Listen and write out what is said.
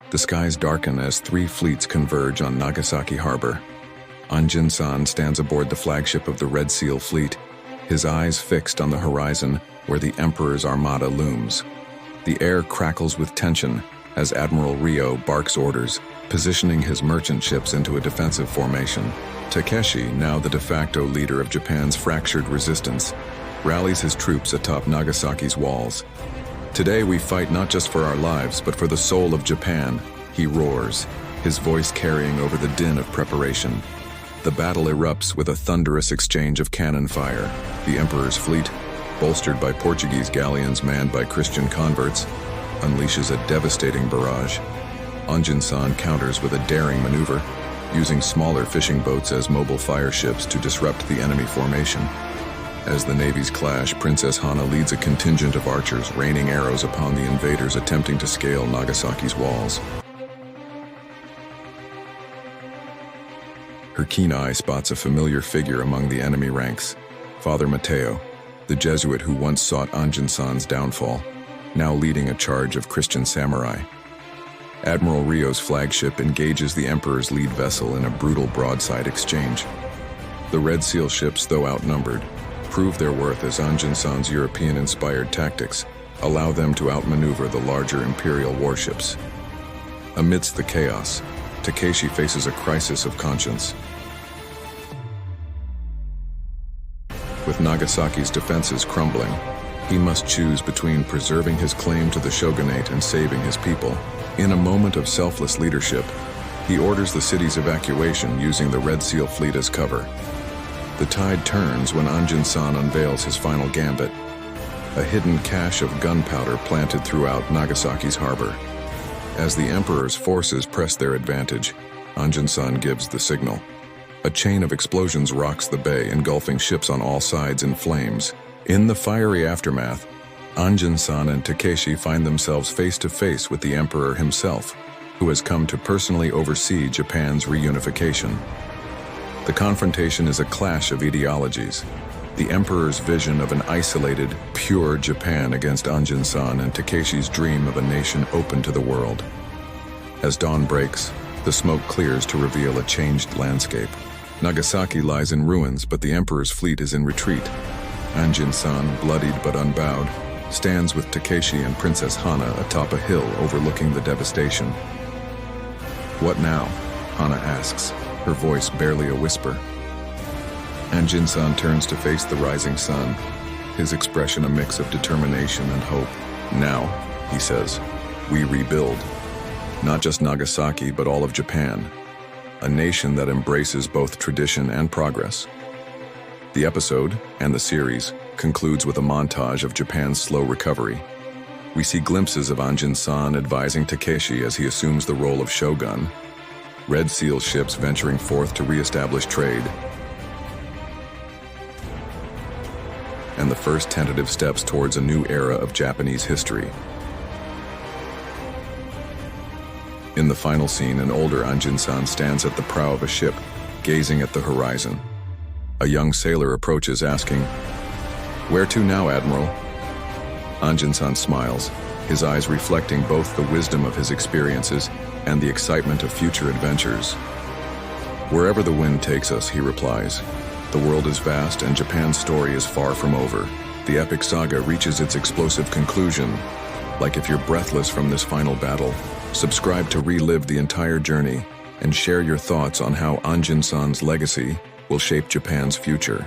The skies darken as three fleets converge on Nagasaki harbor. Anjin-san stands aboard the flagship of the Red Seal fleet, his eyes fixed on the horizon where the Emperor's armada looms. The air crackles with tension as Admiral Rio barks orders, positioning his merchant ships into a defensive formation. Takeshi, now the de facto leader of Japan's fractured resistance, rallies his troops atop Nagasaki's walls. "Today we fight not just for our lives, but for the soul of Japan," he roars, his voice carrying over the din of preparation. The battle erupts with a thunderous exchange of cannon fire. The Emperor's fleet, bolstered by Portuguese galleons manned by Christian converts, unleashes a devastating barrage. Anjin-san counters with a daring maneuver, using smaller fishing boats as mobile fire ships to disrupt the enemy formation. As the navies clash, Princess Hana leads a contingent of archers, raining arrows upon the invaders attempting to scale Nagasaki's walls. Her keen eye spots a familiar figure among the enemy ranks, Father Mateo, the Jesuit who once sought Anjin-san's downfall, now leading a charge of Christian samurai. Admiral Rio's flagship engages the Emperor's lead vessel in a brutal broadside exchange. The Red Seal ships, though outnumbered, prove their worth as Anjin-san's European-inspired tactics allow them to outmaneuver the larger Imperial warships. Amidst the chaos, Takeshi faces a crisis of conscience. With Nagasaki's defenses crumbling, he must choose between preserving his claim to the shogunate and saving his people. In a moment of selfless leadership, he orders the city's evacuation using the Red Seal fleet as cover. The tide turns when Anjin-san unveils his final gambit, a hidden cache of gunpowder planted throughout Nagasaki's harbor. As the Emperor's forces press their advantage, Anjin-san gives the signal. A chain of explosions rocks the bay, engulfing ships on all sides in flames. In the fiery aftermath, Anjin-san and Takeshi find themselves face to face with the Emperor himself, who has come to personally oversee Japan's reunification. The confrontation is a clash of ideologies. The Emperor's vision of an isolated, pure Japan against Anjin-san and Takeshi's dream of a nation open to the world. As dawn breaks, the smoke clears to reveal a changed landscape. Nagasaki lies in ruins, but the Emperor's fleet is in retreat. Anjin-san, bloodied but unbowed, stands with Takeshi and Princess Hana atop a hill overlooking the devastation. "What now?" Hana asks, her voice barely a whisper. Anjin-san turns to face the rising sun, his expression a mix of determination and hope. "Now," he says, "we rebuild. Not just Nagasaki, but all of Japan. A nation that embraces both tradition and progress." The episode, and the series, concludes with a montage of Japan's slow recovery. We see glimpses of Anjin-san advising Takeshi as he assumes the role of shogun, Red Seal ships venturing forth to re-establish trade, and the first tentative steps towards a new era of Japanese history. In the final scene, an older Anjin-san stands at the prow of a ship, gazing at the horizon. A young sailor approaches, asking, "Where to now, Admiral?" Anjin-san smiles, his eyes reflecting both the wisdom of his experiences and the excitement of future adventures. "Wherever the wind takes us," he replies. "The world is vast and Japan's story is far from over." The epic saga reaches its explosive conclusion. Like if you're breathless from this final battle, subscribe to relive the entire journey and share your thoughts on how Anjin-san's legacy will shape Japan's future.